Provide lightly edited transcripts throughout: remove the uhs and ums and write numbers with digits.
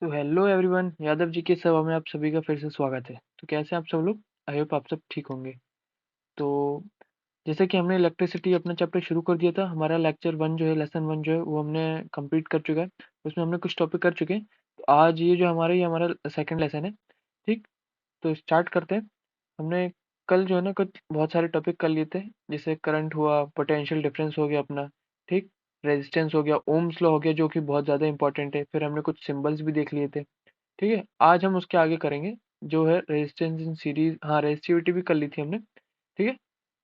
तो hello everyone, Yadav ji की सभा में आप सभी का फिर से स्वागत है। तो कैसे हैं आप सब लोग? आई होप आप सब ठीक होंगे। तो जैसे कि हमने इलेक्ट्रिसिटी अपना चैप्टर शुरू कर दिया था, हमारा लेक्चर वन जो है, लेसन वन जो है वो हमने कंप्लीट कर चुका है। उसमें हमने कुछ टॉपिक कर चुके हैं। तो आज ये हमारा सेकंड लेसन है। ठीक, तो स्टार्ट करते हैं। हमने कल जो है ना कुछ बहुत सारे टॉपिक कर लिए थे, जैसे करंट हुआ, पोटेंशियल डिफरेंस हो गया अपना। ठीक, रेजिस्टेंस हो गया, ओम्स लॉ हो गया जो कि बहुत ज़्यादा इंपॉर्टेंट है। फिर हमने कुछ सिंबल्स भी देख लिए थे। ठीक है, आज हम उसके आगे करेंगे जो है रेजिस्टेंस इन सीरीज। हाँ, रेजिस्टिविटी भी कर ली थी हमने। ठीक है,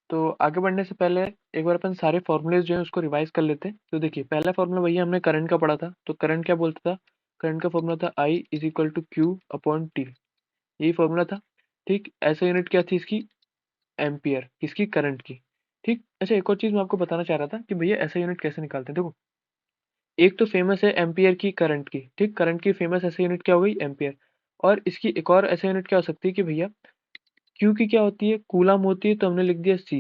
तो आगे बढ़ने से पहले एक बार अपन सारे फॉर्मूलेज जो है उसको रिवाइज कर लेते हैं। तो देखिए, पहला फॉर्मूला वही हमने करंट का पढ़ा था। तो करंट क्या बोलता था? करंट का फॉर्मूला था I is equal to Q upon T. यही फॉर्मूला था। ठीक, ऐसा यूनिट क्या थी इसकी? एम्पियर। किसकी? करंट की। ठीक, अच्छा एक और चीज मैं आपको बताना चाह रहा था कि भैया ऐसा यूनिट कैसे निकालते हैं। देखो, एक तो फेमस है एम्पियर की, करंट की। ठीक, करंट की फेमस ऐसे यूनिट क्या हो गई? एम्पियर। और इसकी एक और ऐसे यूनिट क्या हो सकती है कि भैया क्यू की क्या होती है? कूलम होती है, तो हमने लिख दिया सी।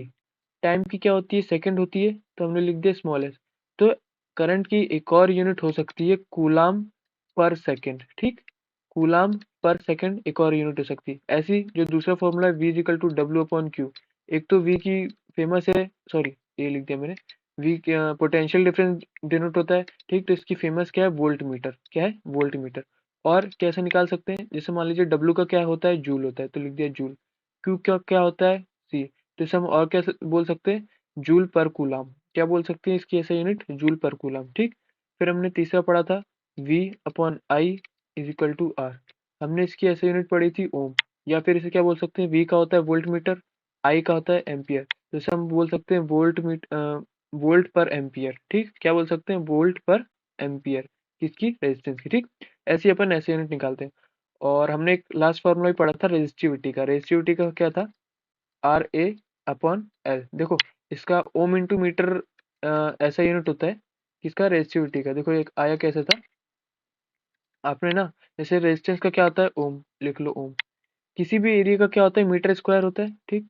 टाइम की क्या होती है? सेकंड होती है, तो हमने लिख दिया स्मॉल एस। तो करंट की एक और यूनिट हो सकती है कूलम पर सेकंड। ठीक, कूलम पर सेकंड एक और यूनिट हो सकती है। ऐसी जो दूसरा फॉर्मूला है V is equal to W upon Q. एक तो वी की फेमस है, सॉरी ये लिख दिया मैंने। वी पोटेंशियल डिफरेंस डिनोट होता है। ठीक, तो इसकी फेमस क्या है? Volt meter. क्या है? Volt meter. और कैसे निकाल सकते हैं? जैसे मान लीजिए डब्ल्यू का क्या होता है? जूल होता है, तो लिख दिया जूल। क्यू का क्या होता है? सी। तो इसे हम और क्या बोल सकते हैं? जूल पर कूलम। क्या बोल सकते हैं इसकी ऐसा यूनिट? जूल पर कूलम। ठीक, फिर हमने तीसरा पढ़ा था V upon I is equal to R. हमने इसकी ऐसे यूनिट पढ़ी थी ओम। या फिर इसे क्या बोल सकते हैं? वी का होता है वोल्ट मीटर, आई का होता है एम्पियर। तो इसे हम बोल सकते हैं वोल्ट पर एम्पियर। ठीक, क्या बोल सकते हैं? वोल्ट पर एम्पियर। किसकी? रेजिस्टेंस की। ठीक, ऐसे अपन ऐसे यूनिट निकालते हैं। और हमने एक लास्ट फॉर्मूला भी पढ़ा था रेजिस्टिविटी का। रेजिस्टिविटी का क्या था? R A upon L. देखो, इसका ओम इंटू मीटर ऐसा यूनिट होता है किसका? रेजिस्टिविटी का। देखो एक आया कैसे था आपने ना, जैसे रेजिस्टेंस का क्या होता है? ओम। लिख लो ओम। किसी भी एरिया का क्या होता है? मीटर स्क्वायर होता है। ठीक,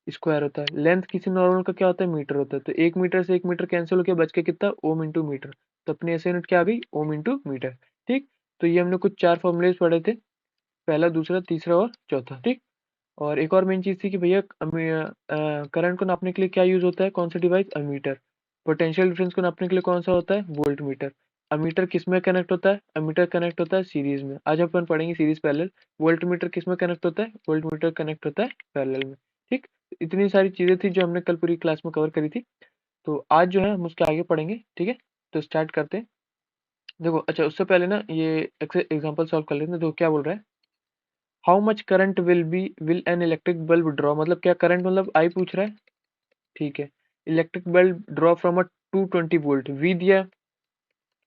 स्क्वायर होता है। लेंथ किसी नॉर्मल का क्या होता है? मीटर होता है। तो एक मीटर से एक मीटर कैंसिल होकर बच के कितना? Ohm into metre. तो अपनी ऐसे यूनिट क्या आ गई? Ohm into metre. ठीक, तो ये हमने कुछ चार फॉर्मूलेज पढ़े थे, पहला, दूसरा, तीसरा और चौथा। ठीक, और एक और मेन चीज़ थी कि भैया करंट को नापने के लिए क्या यूज़ होता है? कौन सा डिवाइस? अमीटर। पोटेंशियल डिफरेंस को नापने के लिए कौन सा होता है? Volt meter. अमीटर किस में कनेक्ट होता है? अमीटर कनेक्ट होता है सीरीज में। आज अपन पढ़ेंगे सीरीज पैरेलल। वोल्ट मीटर किस में कनेक्ट होता है? वोल्ट मीटर कनेक्ट होता है पैरेलल में। ठीक, इतनी सारी चीज़ें थी जो हमने कल पूरी क्लास में कवर करी थी। तो आज जो है हम उसके आगे पढ़ेंगे। ठीक है, तो स्टार्ट करते हैं। देखो, अच्छा उससे पहले ना ये एग्जाम्पल सॉल्व कर लेते हैं। देखो क्या बोल रहा है, how much current will an electric bulb draw. मतलब क्या करंट, मतलब आई पूछ रहा है। ठीक है, electric bulb draw from a 220 volt. V दिया है,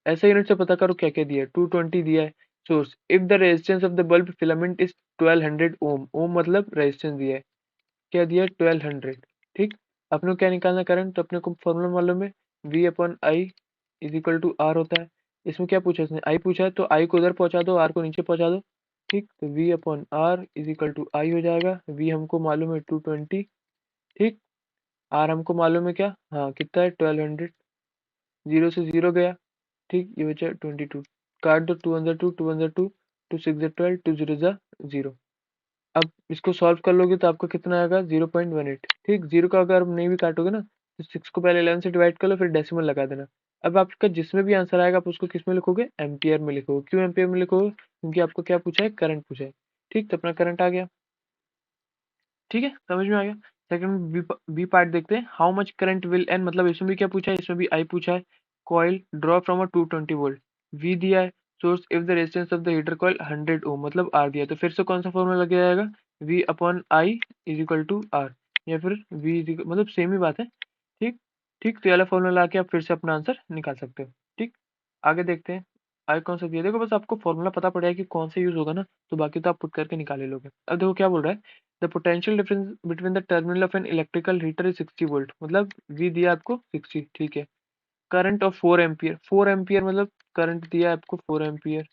ऐसे यूनिट से पता करो क्या क्या दिया है। 220 दिया है source. If the resistance of the bulb filament is 1200 ओम। ओम मतलब रेजिस्टेंस दिया है। क्या दिया है? 1200। ठीक, अपने को क्या निकालना करंट? तो अपने को फॉर्मूला मालूम है, V upon I is equal to R होता है। इसमें क्या पूछा इसने? आई पूछा है, तो आई को उधर पहुंचा दो, आर को नीचे पहुंचा दो। ठीक, तो V upon R is equal to I हो जाएगा। वी हमको मालूम है 220। ठीक, आर हमको मालूम है क्या? हाँ, कितना है? 1200। जीरो से जीरो गया। ठीक, ये बचा 22। काट दो, टू अंदर टू, टू अंदर टू, टू सिक्स जा 12, टू जीरो जा जीरो। अब इसको सॉल्व कर लोगे तो आपका कितना आएगा? 0.18। ठीक, जीरो का अगर नहीं भी काटोगे ना, तो सिक्स को पहले 11 से डिवाइड कर लो, फिर डेसिमल लगा देना। अब आपका जिसमें भी आंसर आएगा आप उसको किस में लिखोगे? एम्पियर में लिखोगे। क्यों एम्पियर में लिखोगे? क्योंकि आपको क्या पूछा है? करंट पूछा है। ठीक, तो अपना करंट आ गया। ठीक है, समझ में आ गया। सेकंड बी, बी पार्ट देखते हैं। How much current will an, मतलब इसमें भी क्या पूछा है? इसमें भी आई पूछा है। Coil draw from a 220 volt. V दिया है source. If the resistance of the heater coil 100 ohm, मतलब आर दिया है। तो फिर से कौन सा फॉर्मूला लग जाएगा? V upon I is equal to R, या फिर वी मतलब सेम ही बात है। ठीक, ठीक, तो ये वाला फॉर्मूला लाके आप फिर से अपना आंसर निकाल सकते हो। ठीक, आगे देखते हैं। आई कौन सा दिया? देखो बस आपको फॉर्मूला पता पड़ेगा कि कौन सा यूज होगा ना, तो बाकी तो आप पुट करके निकाल ही लोगे। अब देखो क्या बोल रहा है, the potential difference between the terminal of an electrical heater is 60 volt. मतलब वी दिया आपको 60। ठीक है, करंट ऑफ 4 एम्पियर। 4 एम्पियर मतलब करंट दिया है आपको 4 ampere.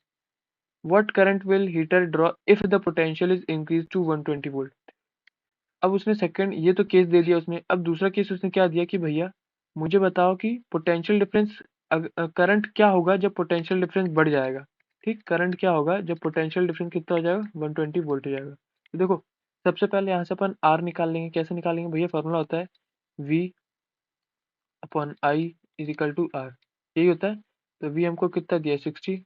What current will heater draw if the potential is increase to 120 volt. अब उसने सेकंड ये तो केस दे दिया उसने। अब दूसरा केस उसने क्या दिया कि भैया मुझे बताओ कि पोटेंशियल डिफरेंस, करंट क्या होगा जब पोटेंशियल डिफरेंस बढ़ जाएगा। ठीक, करंट क्या होगा जब पोटेंशियल डिफरेंस कितना हो जाएगा, 120 वोल्ट हो जाएगा। तो देखो, सबसे पहले यहाँ से अपन आर निकाल लेंगे। कैसे निकालेंगे भैया, फॉर्मूला होता है V upon I is equal to R, यही होता है। तो वी हमको कितना दिया 60,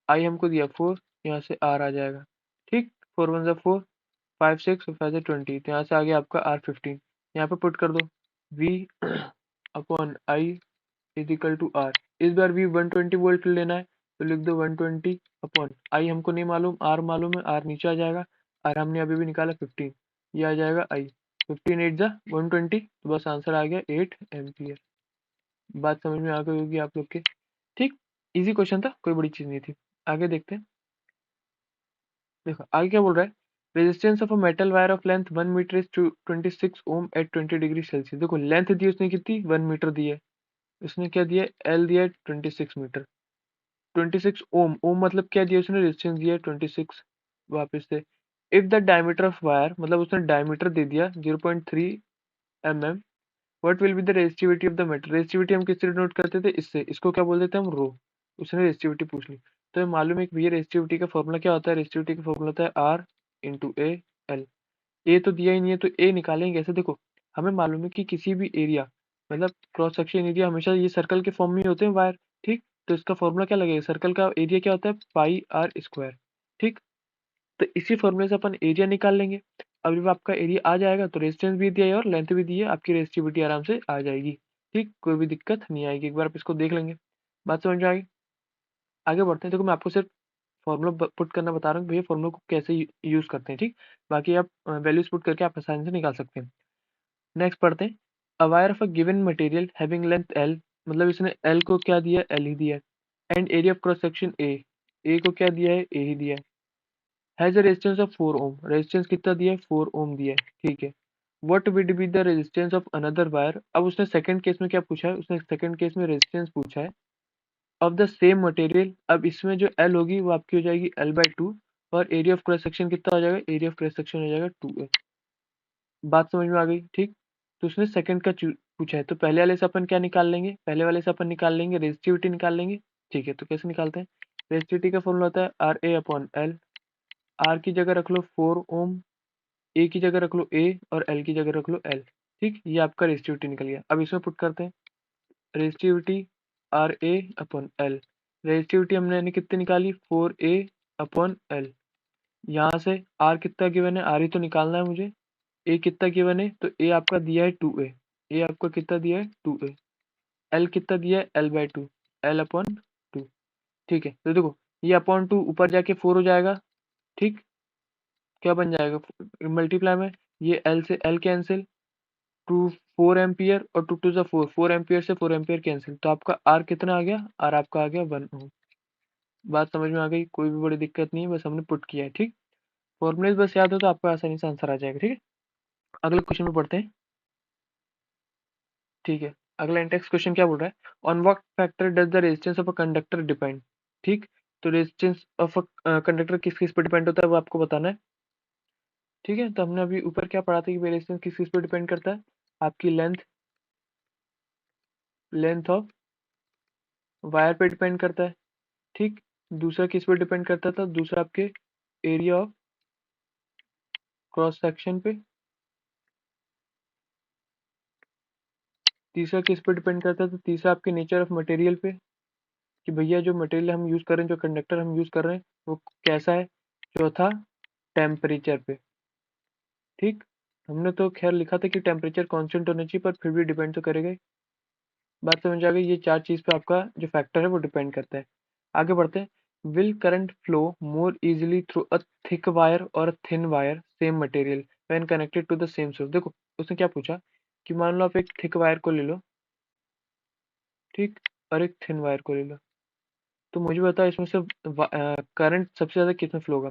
आई हमको दिया 4, यहाँ से आर आ जाएगा। ठीक, 4 1 4, 5 6 और 5 से 20, तो यहाँ से आ गया आपका आर 15। यहाँ पे पुट कर दो V upon I is equal to R. इस बार भी 120 वोल्ट लेना है, तो लिख दो 120 अपॉन आई हमको नहीं मालूम, आर मालूम है, आर नीचे आ जाएगा। आर हमने अभी भी निकाला 15, ये आ जाएगा आई। 15 8 जा 120, तो बस आंसर आ गया 8 एम्पियर। बात समझ में आ गई होगी आप लोग के। ठीक, इजी क्वेश्चन था, कोई बड़ी चीज नहीं थी। आगे देखते हैं। देखो आगे क्या बोल रहा है, resistance of a metal wire of length 1 metre is 26 ohm at 20 degree Celsius. देखो लेंथ दी उसने कितनी, 1 मीटर दी है, उसने क्या दिया, एल दिया है 26 मीटर। 26 ओम, ओम मतलब क्या दिया उसने, रेजिस्टेंस दिया है 26। वापस से, if the diameter of wire, मतलब उसने डायमीटर दे दिया 0.3 mm, what will be the resistivity of the metal. Resistivity हम किससे नोट करते थे, इससे, इसको क्या बोल देते हैं हम, रो। उसने रेजिस्टिविटी पूछ ली, तो ये मालूम है कि भैया रेजिस्टिविटी का फॉर्मूला क्या होता है, रेजिस्टिविटी का फॉर्मूला होता है आर इंटू ए एल। ए तो दिया ही नहीं है, तो ए निकालेंगे कैसे। देखो हमें मालूम है कि किसी भी एरिया, मतलब क्रॉस सेक्शन एरिया हमेशा ये सर्कल के फॉर्म में ही होते हैं वायर। ठीक, तो इसका फॉर्मूला क्या लगेगा, सर्कल का एरिया क्या होता है, पाई आर स्क्वायर। ठीक, तो इसी फॉर्मूले से अपन एरिया निकाल लेंगे। अब जब आपका एरिया आ जाएगा तो रेजिस्टेंस भी दिया है और लेंथ भी दी है, आपकी रेजिस्टिविटी आराम से आ जाएगी। ठीक, कोई भी दिक्कत नहीं आएगी, एक बार आप इसको देख लेंगे। बात समझ में आ गई। आगे बढ़ते हैं। देखो मैं आपको सिर्फ फॉर्मूला पुट करना बता रहा हूँ, भैया फॉर्मूला को कैसे यूज करते हैं। ठीक, बाकी आप वैल्यूज पुट करके आप आसानी से निकाल सकते हैं। नेक्स्ट पढ़ते हैं। A wire of a given material having length L, मतलब इसने एल को क्या दिया, एल ही दिया है, and area of cross section A को क्या दिया है, ए ही दिया है, has a resistance of 4 ohm, resistance कितना दिया है, 4 ओम दिया है। ठीक है, what would be the resistance of another wire. अब उसने सेकंड केस में क्या पूछा है, उसने सेकंड केस में रेजिस्टेंस पूछा है ऑफ द सेम मटेरियल। अब इसमें जो एल होगी वो आपकी हो जाएगी एल बाई टू, और एरिया ऑफ क्रॉस सेक्शन कितना हो जाएगा, एरिया ऑफ क्रॉस सेक्शन हो जाएगा 2a। बात समझ में आ गई। ठीक, तो उसने सेकंड का पूछा है, तो पहले वाले से अपन क्या निकाल लेंगे, पहले वाले से अपन निकाल लेंगे रेजिस्टिविटी निकाल लेंगे। ठीक है, तो कैसे निकालते हैं, रेजिस्टिविटी का फॉर्मूला होता है R A upon L. R की जगह रख लो 4 ओम, ए की जगह रख लो ए, और एल की जगह रख लो एल। ठीक, ये आपका रेजिस्टिविटी निकल गया। अब इसमें पुट करते हैं resistivity R A upon L. Resistivity हमने यानी कितनी निकाली, 4a अपॉन एल। यहाँ से आर कितना गिवन है, आर ही तो निकालना है मुझे। ए कितना गिवन है, तो ए आपका दिया है 2a, ए आपका कितना दिया है 2a। एल कितना दिया है, L by two, L upon two. ठीक है, तो देखो ये अपॉन टू ऊपर जाके 4 हो जाएगा। ठीक, क्या बन जाएगा, मल्टीप्लाई में ये एल से एल कैंसिल, टू 4 एम्पियर और टू टू सा 4, 4 एम्पियर से 4 एम्पियर कैंसिल, तो आपका आर कितना आ गया, आर आपका आ गया 1 ओम। बात समझ में आ गई, कोई भी बड़ी दिक्कत नहीं है, बस हमने पुट किया है। ठीक, फॉर्मूलेज बस याद हो तो आपको आसानी से आंसर आ जाएगा। ठीक है, अगले क्वेश्चन में पढ़ते हैं। ठीक है, अगला नेक्स्ट क्वेश्चन क्या बोल रहा है, on what factor does the resistance of a conductor depend. ठीक, तो रेजिस्टेंस ऑफ अ कंडक्टर किस किस पर डिपेंड होता है वो आपको बताना है। ठीक है, तो हमने अभी ऊपर क्या पढ़ा था कि रेजिस्टेंस किस किस पर डिपेंड करता है, आपकी लेंथ, लेंथ ऑफ वायर पे डिपेंड करता है। ठीक, दूसरा किस पे डिपेंड करता था, दूसरा आपके एरिया ऑफ क्रॉस सेक्शन पे। तीसरा किस पे डिपेंड करता था, तीसरा आपके नेचर ऑफ मटेरियल पे, कि भैया जो मटेरियल हम यूज कर रहे हैं, जो कंडक्टर हम यूज कर रहे हैं वो कैसा है। चौथा टेम्परेचर पे। ठीक, हमने तो खैर लिखा था कि टेम्परेचर कांस्टेंट होना चाहिए, पर फिर भी डिपेंड तो करेगा ही। बात समझ आ गई, ये चार चीज पे आपका जो फैक्टर है वो डिपेंड करता है। आगे बढ़ते हैं। Will current flow more easily through a thick wire और thin wire same material when connected to the same source. देखो उसने क्या पूछा कि मान लो आप एक थिक वायर को ले लो, ठीक, और एक थिन वायर को ले लो, तो मुझे बताओ इसमें से करंट सबसे ज्यादा किसमें फ्लो होगा।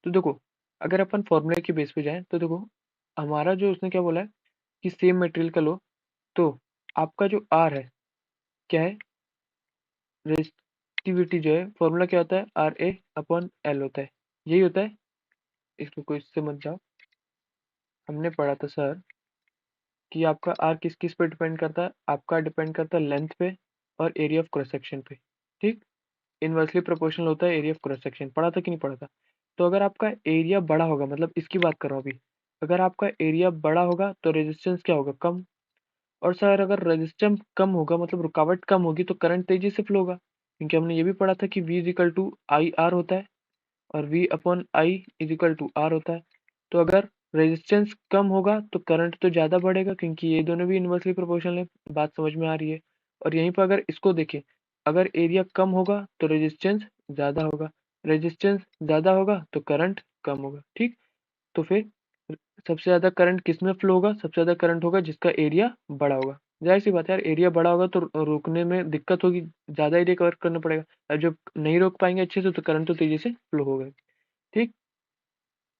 तो देखो अगर अपन फॉर्मूले के बेस पे जाएं तो देखो हमारा जो उसने क्या बोला है कि सेम मटेरियल का लो, तो आपका जो आर है क्या है, रेजिस्टिविटी जो है, फॉर्मूला क्या होता है, आर ए अपॉन एल होता है, यही होता है। इसको कोई इससे मत जाओ, हमने पढ़ा था सर कि आपका आर किस किस पे डिपेंड करता है, आपका डिपेंड करता है लेंथ पे और एरिया ऑफ क्रॉस सेक्शन पे। ठीक, इनवर्सली प्रोपोर्शनल होता है एरिया ऑफ क्रॉस सेक्शन। पढ़ा था कि नहीं पढ़ा था? तो अगर आपका एरिया बड़ा होगा, मतलब इसकी बात कर रहा हूँ अभी, अगर आपका एरिया बड़ा होगा तो रेजिस्टेंस क्या होगा? कम। और सर अगर रेजिस्टेंस कम होगा मतलब रुकावट कम होगी तो करंट तेजी से फ्लो होगा, क्योंकि हमने ये भी पढ़ा था कि V is equal to I R होता है और V upon I is equal to R होता है। तो अगर रेजिस्टेंस कम होगा तो करंट तो ज़्यादा बढ़ेगा, क्योंकि ये दोनों भी इन्वर्सली प्रोपोर्शनल है। बात समझ में आ रही है? और यहीं पर अगर इसको देखें, अगर एरिया कम होगा तो रेजिस्टेंस ज़्यादा होगा, रेजिस्टेंस ज़्यादा होगा तो करंट कम होगा। ठीक, तो फिर सबसे ज़्यादा करंट किस में फ्लो होगा? सबसे ज़्यादा करंट होगा जिसका एरिया बड़ा होगा। जाहिर सी बात है यार, एरिया बड़ा होगा तो रोकने में दिक्कत होगी, ज़्यादा एरिया कवर करना पड़ेगा। और जब नहीं रोक पाएंगे अच्छे से तो करंट तो तेजी से फ्लो होगा। ठीक,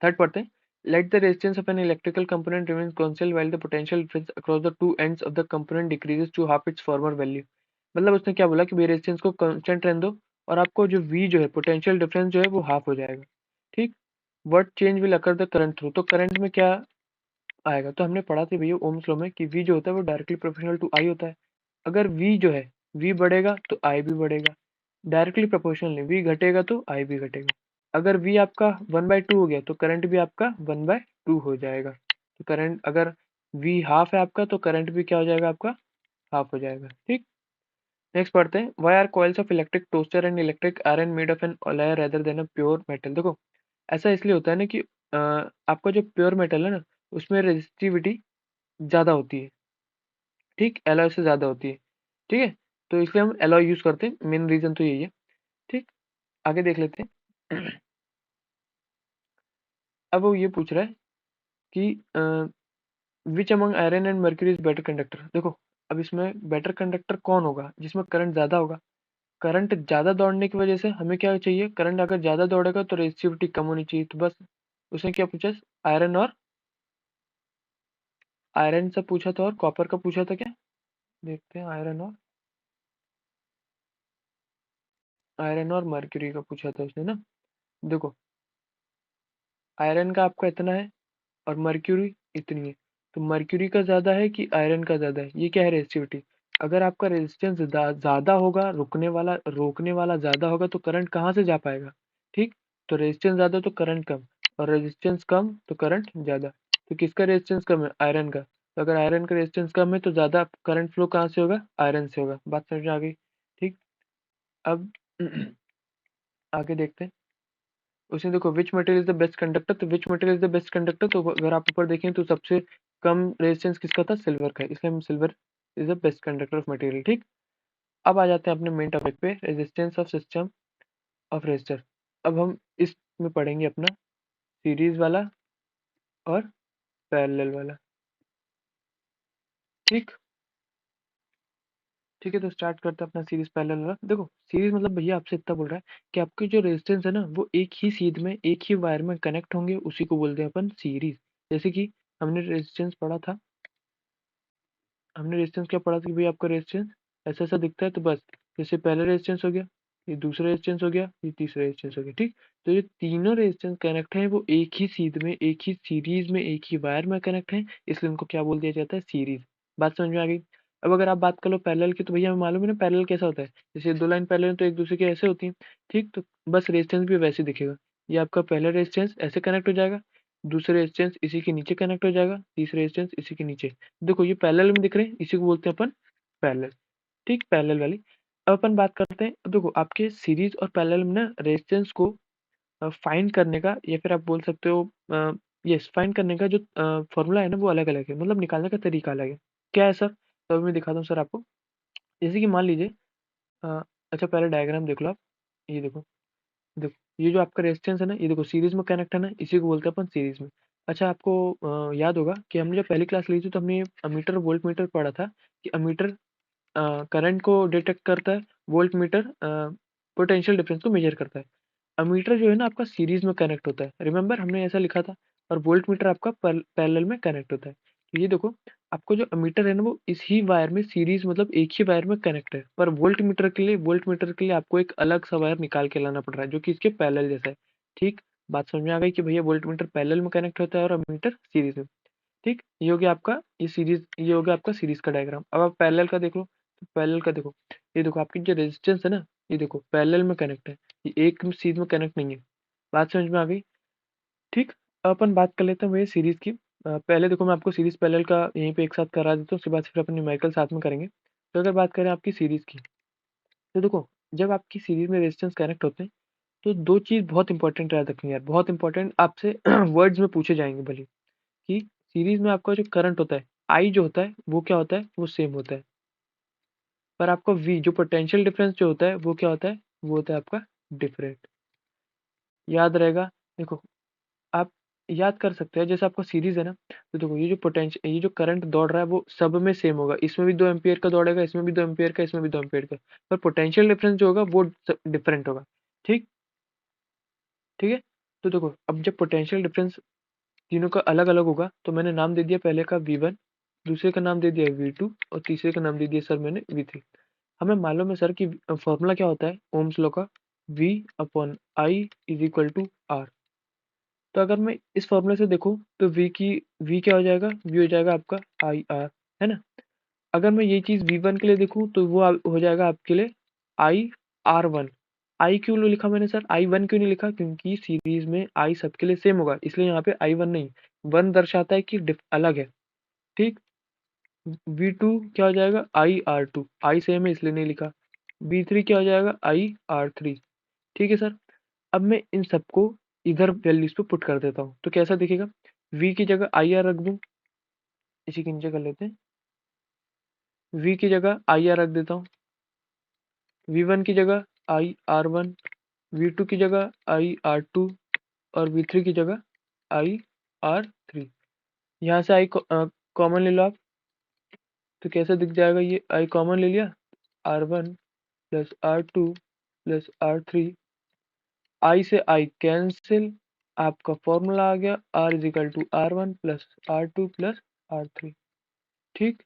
थर्ड पढ़ते हैं। Let the resistance of an electrical component remain constant while the potential difference across the two ends of the component decreases to half its former value. मतलब उसने क्या बोला कि रेजिस्टेंस को कांस्टेंट रहने दो और आपको जो V जो है, पोटेंशियल डिफरेंस जो है वो हाफ हो जाएगा। ठीक, what change will occur the current through, तो करंट में क्या आएगा? तो हमने पढ़ा था भैया ओम्स लॉ में कि V जो होता है वो डायरेक्टली प्रोपोर्शनल टू I होता है। अगर V जो है, V बढ़ेगा तो I भी बढ़ेगा। डायरेक्टली प्रोपोर्शनल नहीं, V घटेगा तो I भी घटेगा। अगर V आपका 1/2 हो गया तो करंट भी आपका 1/2 हो जाएगा। तो करंट अगर V हाफ है आपका तो करंट भी क्या हो जाएगा? आपका हाफ हो जाएगा। ठीक, नेक्स्ट पढ़ते हैं। Why are coils of electric toaster and electric iron made of an alloy rather than a pure metal? देखो ऐसा इसलिए होता है ना कि आपका जो प्योर मेटल है ना उसमें रेजिस्टिविटी ज़्यादा होती है। ठीक, एलॉय से ज़्यादा होती है। ठीक है, तो इसलिए हम एलॉय यूज़ करते हैं, मेन रीज़न तो यही है। ठीक, आगे देख लेते हैं। अब वो ये पूछ रहा है कि which among iron and mercury is better conductor? देखो अब इसमें बेटर कंडक्टर कौन होगा? जिसमें करंट ज़्यादा होगा। करंट ज़्यादा दौड़ने की वजह से हमें क्या चाहिए? करंट अगर ज़्यादा दौड़ेगा तो रेजिस्टिविटी कम होनी चाहिए। तो बस उसने क्या पूछा? आयरन और आयरन से पूछा था और कॉपर का पूछा था क्या? देखते हैं। आयरन और मर्क्यूरी का पूछा था उसने ना। देखो आयरन का आपका इतना है और मर्क्यूरी इतनी है, तो मर्क्यूरी का ज़्यादा है कि आयरन का ज़्यादा है? ये क्या है? रेजिस्टिविटी। अगर आपका रेजिस्टेंस ज़्यादा होगा, रोकने वाला ज़्यादा होगा तो करंट कहाँ से जा पाएगा? ठीक, तो रेजिस्टेंस ज़्यादा तो करंट कम, और रेजिस्टेंस कम तो करंट ज़्यादा। तो किसका रेजिस्टेंस कम है? आयरन का। तो अगर आयरन का रेजिस्टेंस कम है तो ज़्यादा करंट फ्लो कहाँ से होगा? आयरन से होगा। बात समझ में आ गई? ठीक, अब आगे देखते हैं। उसने देखो which material is the best conductor, तो which material is the best conductor, तो अगर आप ऊपर देखें तो सबसे कम रेजिस्टेंस किसका था? सिल्वर का, इसलिए हम silver is the best conductor of material. ठीक, अब आ जाते हैं अपने मेन टॉपिक पे, resistance of system of resistor. अब हम इसमें पढ़ेंगे अपना सीरीज वाला और पैरेलल वाला। ठीक, ठीक है, तो स्टार्ट करते हैं अपना सीरीज पैरेलल वाला। देखो सीरीज मतलब भैया आपसे इतना बोल रहा है कि आपके जो रेजिस्टेंस है ना वो एक ही सीध में एक ही वायर में कनेक्ट होंगे, उसी को बोलते हैं अपन सीरीज। जैसे कि हमने रेजिस्टेंस पढ़ा था, हमने रेजिस्टेंस क्या पढ़ा था कि भाई आपका रेजिस्टेंस ऐसा ऐसा दिखता है, तो बस जैसे पहला रेजिस्टेंस हो गया, ये दूसरा रेजिस्टेंस हो गया, ये तीसरा रेजिस्टेंस हो गया। ठीक, तो ये तीनों रेजिस्टेंस कनेक्ट हैं वो एक ही सीध में, एक ही सीरीज में, एक ही वायर में कनेक्ट हैं, इसलिए उनको क्या बोल दिया जाता है? सीरीज। बात समझ में आ गई? अब अगर आप बात कर लो पैरेलल की, तो भैया हमें मालूम है ना पैरेलल कैसा होता है? जैसे दो लाइन पैरेलल है तो एक दूसरे के ऐसे होती है। ठीक, तो बस रेजिस्टेंस भी वैसे दिखेगा। ये आपका पहला रेजिस्टेंस ऐसे कनेक्ट हो जाएगा, दूसरा रेजिस्टेंस इसी के नीचे कनेक्ट हो जाएगा, तीसरा रेजिस्टेंस इसी के नीचे। देखो ये पैरेलल में दिख रहे हैं, इसी को बोलते हैं अपन पैरेलल। ठीक, पैरेलल वाली। अब अपन बात करते हैं, देखो आपके सीरीज और पैरेलल में ना रेजिस्टेंस को फाइंड करने का, या फिर आप बोल सकते हो यस, फाइंड करने का जो फॉर्मूला है ना वो अलग अलग है, मतलब निकालने का तरीका अलग है। क्या है सर? तो अभी मैं दिखाता हूँ सर आपको। जैसे कि मान लीजिए अ, अच्छा पहले डायग्राम देख लो आप। ये देखो, देखो ये जो आपका रेजिस्टेंस है ना, ये देखो सीरीज में कनेक्ट है ना, इसी को बोलते हैं अपन सीरीज में। अच्छा आपको याद होगा कि हमने जब पहली क्लास ली थी तो हमने अमीटर वोल्ट मीटर पढ़ा था कि अमीटर करंट को डिटेक्ट करता है, वोल्ट मीटर पोटेंशियल डिफरेंस को मेजर करता है। अमीटर जो है ना आपका सीरीज में कनेक्ट होता है, रिमेंबर हमने ऐसा लिखा था। और वोल्ट मीटर आपका पैरेलल में कनेक्ट होता है। तो ये देखो आपको जो अमीटर है ना वो इस ही वायर में सीरीज मतलब एक ही वायर में कनेक्ट है, पर वोल्ट मीटर के लिए आपको एक अलग सा वायर निकाल के लाना पड़ रहा है जो कि इसके पैरेलल जैसा है। ठीक, बात समझ में आ गई कि भैया वोल्ट मीटर पैरेलल में कनेक्ट होता है और अमीटर सीरीज में। ठीक, ये हो गया आपका सीरीज का डायग्राम। अब आप पैरेलल का देख लो, तो पैरेलल का देखो, ये देखो आपकी जो रेजिस्टेंस है ना ये देखो पैरेलल में कनेक्ट है, ये एक सीरीज में कनेक्ट नहीं है। बात समझ में आ गई? ठीक। अब अपन बात कर लेते हैं भैया सीरीज की। पहले देखो मैं आपको सीरीज पैरेलल का यहीं पे एक साथ करा देता हूँ, उसके बाद फिर अपन न्यूमेरिकल साथ में करेंगे। तो अगर बात करें आपकी सीरीज की, तो देखो जब आपकी सीरीज में रेजिस्टेंस कनेक्ट होते हैं तो दो चीज बहुत इंपॉर्टेंट याद रखनी है यार, बहुत इंपॉर्टेंट आपसे वर्ड्स में पूछे जाएंगे भले, कि सीरीज में आपका जो करंट होता है आई जो होता है वो क्या होता है, वो सेम होता है, पर आपका वी जो पोटेंशियल डिफरेंस जो होता है वो क्या होता है, वो होता है आपका डिफरेंट। याद रहेगा। देखो आप याद कर सकते हैं, जैसे आपका सीरीज है ना, तो देखो ये जो पोटेंशियल ये जो करंट दौड़ रहा है वो सब में सेम होगा, इसमें भी 2 एम्पियर का दौड़ेगा, इसमें भी 2 एम्पियर का, इसमें भी 2 एम्पियर का, पर पोटेंशियल डिफरेंस जो होगा वो डिफरेंट होगा। ठीक। ठीक है। तो देखो अब जब पोटेंशियल डिफरेंस तीनों का अलग अलग होगा तो मैंने नाम दे दिया पहले का V1, दूसरे का नाम दे दिया V2 और तीसरे का नाम दे दिया सर मैंने V3। हमें मालूम है सर कि फॉर्मूला क्या होता है ओम्स लॉ का, V upon I is equal to R. तो अगर मैं इस फॉर्मूले से देखूं तो V क्या हो जाएगा, V हो जाएगा आपका आई आर, है ना। अगर मैं ये चीज V1 के लिए देखूं तो वो हो जाएगा आपके लिए आई आर वन। आई क्यों नहीं लिखा मैंने सर, आई वन क्यों नहीं लिखा, क्योंकि सीरीज में आई सबके लिए सेम होगा, इसलिए यहाँ पे आई वन नहीं, वन दर्शाता है कि अलग है। ठीक। V2 क्या हो जाएगा I R two, I same है इसलिए नहीं लिखा। V3 क्या हो जाएगा आई आर थ्री। ठीक है सर। अब मैं इन सबको इधर वैल्यूज पे पुट कर देता हूँ तो कैसा दिखेगा, V की जगह आई आर रख दूँ, इसी के नीचे कर लेते हैं, V की जगह आई आर रख देता हूँ, V1 की जगह आई आर वन, V2 की जगह आई आर टू और V3 की जगह आई आर थ्री। यहाँ से आई कॉमन ले लो आप, तो कैसे दिख जाएगा, ये आई कॉमन ले लिया, R one plus R two plus R three, I से आई कैंसिल, आपका फॉर्मूला आ गया R is equal to R one plus R two plus R three. ठीक।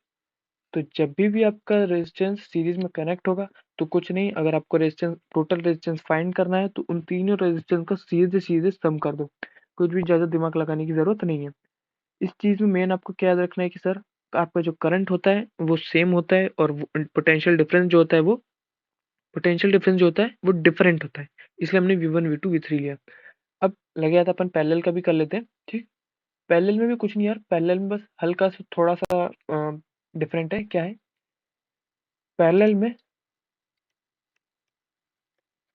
तो जब भी आपका रेजिस्टेंस सीरीज में कनेक्ट होगा तो कुछ नहीं, अगर आपको रेजिस्टेंस टोटल रेजिस्टेंस फाइंड करना है तो उन तीनों रेजिस्टेंस का सीधे सीधे सम कर दो, कुछ भी ज़्यादा दिमाग लगाने की ज़रूरत नहीं है। इस चीज़ में मेन आपको क्या याद रखना है कि सर आपका जो करंट होता है वो सेम होता है और पोटेंशियल डिफरेंस जो होता है वो डिफरेंट होता है, इसलिए हमने V1 V2 V3 लिया। अब लगे हाथ अपन पैरेलल का भी कर लेते हैं। ठीक। पैरेलल में भी कुछ नहीं यार, पैरेलल में बस हल्का सा थोड़ा सा डिफरेंट है, क्या है पैरेलल में,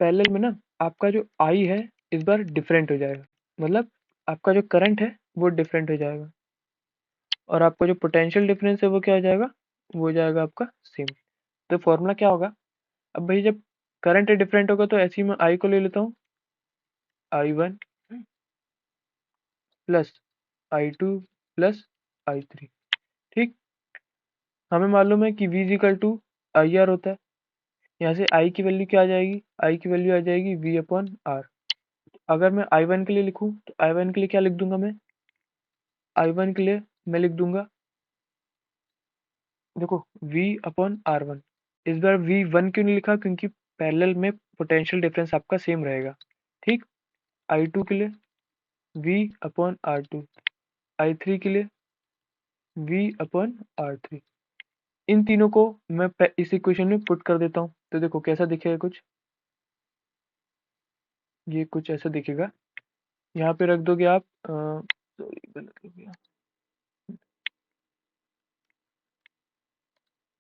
पैरेलल में ना आपका जो आई है इस बार डिफरेंट हो जाएगा, मतलब आपका जो करंट है वो डिफरेंट हो जाएगा और आपका जो पोटेंशियल डिफरेंस है वो क्या हो जाएगा, वो हो जाएगा आपका सेम। तो फॉर्मूला क्या होगा, अब भाई जब करंट डिफरेंट होगा तो ऐसे ही मैं आई को ले लेता हूँ, I one plus I two plus I three. ठीक। हमें मालूम है कि V equal to I R होता है, यहाँ से आई की वैल्यू क्या आ जाएगी, आई की वैल्यू आ जाएगी V अपॉन आर। अगर मैं आई वन के लिए लिखूँ तो आई वन के लिए क्या लिख दूंगा मैं, आई वन के लिए मैं लिख दूंगा, देखो V अपॉन आर वन। इस बार V1 क्यों नहीं लिखा, क्योंकि पैरेलल में पोटेंशियल डिफरेंस आपका सेम रहेगा। ठीक। आई टू के लिए V upon R two, I three के लिए V अपॉन आर थ्री। इन तीनों को मैं इस इक्वेशन में पुट कर देता हूँ तो देखो कैसा दिखेगा कुछ, ये कुछ ऐसा दिखेगा। यहाँ पे रख दोगे आप सॉरी गलत हो गया,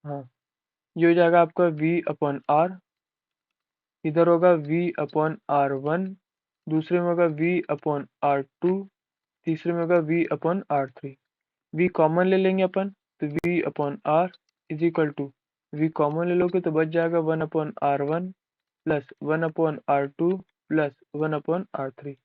हाँ ये हो जाएगा आपका V अपॉन आर, इधर होगा V अपॉन आर वन, दूसरे में होगा V अपॉन आर टू, तीसरे में होगा V upon R three. V common ले लेंगे अपन तो V upon R is equal to, V common ले लोगे तो बच जाएगा one upon R one plus one upon R two plus one upon R three.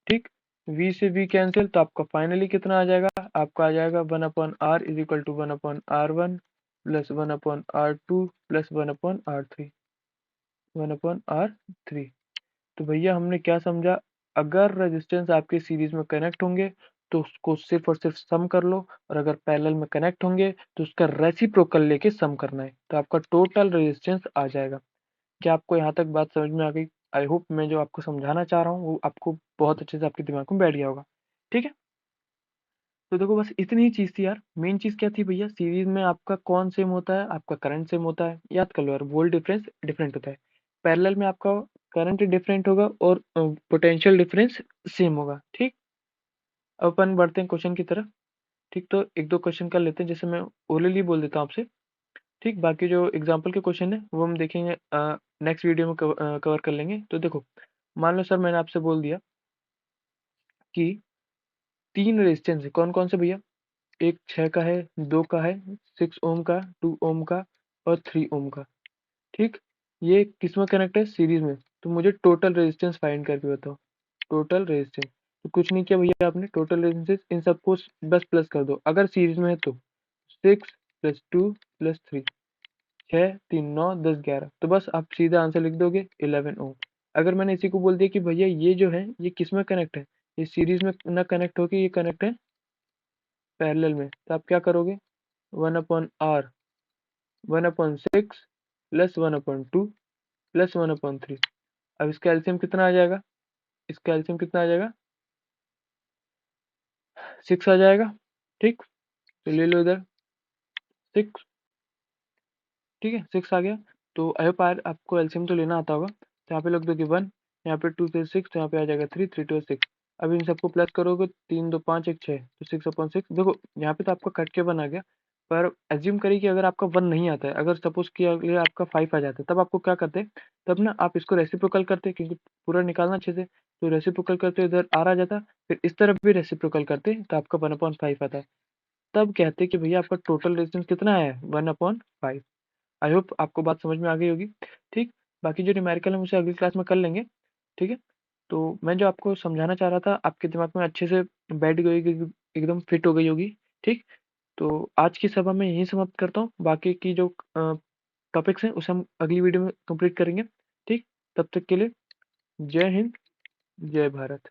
ठीक। V से V कैंसिल तो आपका फाइनली कितना आ जाएगा, आपका आ जाएगा one upon R is equal to one upon R one plus one upon R two plus one upon R three, one upon R three. तो भैया हमने क्या समझा, अगर रेजिस्टेंस आपके सीरीज में कनेक्ट होंगे तो उसको सिर्फ और सिर्फ सम कर लो, और अगर पैरेलल में कनेक्ट होंगे तो उसका रेसिप्रोकल लेके सम करना है तो आपका टोटल रेजिस्टेंस आ जाएगा। क्या आपको यहाँ तक बात समझ में आ गई? आई होप मैं जो आपको समझाना चाह रहा हूँ वो आपको बहुत अच्छे से आपके दिमाग में बैठ गया होगा। ठीक है। तो देखो बस इतनी ही चीज़ थी यार, मेन चीज़ क्या थी भैया, सीरीज में आपका कौन सेम होता है, आपका करंट सेम होता है, याद कर लो यार, वोल्ट डिफरेंस डिफरेंट होता है। पैरेलल में आपका करंट डिफरेंट होगा और पोटेंशियल डिफरेंस सेम होगा। ठीक, अब अपन बढ़ते हैं क्वेश्चन की तरफ। ठीक, तो एक दो क्वेश्चन कर लेते हैं, जैसे मैं ओरली बोल देता हूँ आपसे। ठीक, बाकी जो एग्जाम्पल के क्वेश्चन है वो हम देखेंगे नेक्स्ट वीडियो में कवर कर लेंगे। तो देखो, मान लो सर मैंने आपसे बोल दिया कि 3 रेजिस्टेंस है, कौन-कौन से भैया? एक 6 का है, 2 का है, 6 ओम का, 2 ओम का और 3 ओम का। ठीक, ये किसमें कनेक्ट है? सीरीज में। तो मुझे टोटल रेजिस्टेंस फाइंड करके बताओ। टोटल रेजिस्टेंस, तो कुछ नहीं किया भैया आपने, टोटल रेजिस्टेंस इन सबको बस प्लस कर दो, अगर सीरीज में है तो 6 + 2 + 3, 6 3 9 10 11, तो बस आप सीधा आंसर लिख दोगे 11 ओम। अगर मैंने इसी को बोल दिया कि भैया ये जो है ये किस में कनेक्ट है, ये सीरीज में ना कनेक्ट होके ये कनेक्ट है पैरेलल में, तो आप क्या करोगे? 1/r 1/6 + 1/2 + 1/3। अब इसका एलसीएम कितना आ जाएगा? इसका एलसीएम कितना आ जाएगा? 6 आ जाएगा। ठीक, तो ले लो इधर 6। ठीक है, 6 आ गया। तो आई होप यार आपको एलसीएम तो लेना आता होगा। तो यहाँ पे लिख दोगे 1, यहाँ पे 2 से 6, तो यहाँ पे आ जाएगा 3, 3 2 6। अब इन सबको प्लस करोगे, 3 2 5 1 6, तो 6/6। देखो यहाँ पे तो आपका कट के 1 आ गया, पर एज्यूम करिए कि अगर आपका 1 नहीं आता है, अगर सपोज कि अगर आपका 5 आ जाता है, तब आपको क्या करते? तब ना आप इसको रेसिप्रोकल करते, क्योंकि पूरा निकालना अच्छे से, तो रेसिप्रोकल करते इधर आर आ जाता, फिर इस तरफ भी रेसिप्रोकल करते तो आपका 1/5 आता है। तब कहते कि भैया आपका टोटल रेजिस्टेंस कितना आया है? 1/5। आई होप आपको बात समझ में आ गई होगी। ठीक, बाकी जो न्यूमेरिकल है उसे अगली क्लास में कर लेंगे। ठीक है, तो मैं जो आपको समझाना चाह रहा था आपके दिमाग में अच्छे से बैठ गई होगी, एकदम फिट हो गई होगी। ठीक, तो आज की सभा में यहीं समाप्त करता हूँ, बाकी की जो टॉपिक्स हैं उसे हम अगली वीडियो में कंप्लीट करेंगे। ठीक, तब तक के लिए जय हिंद, जय भारत।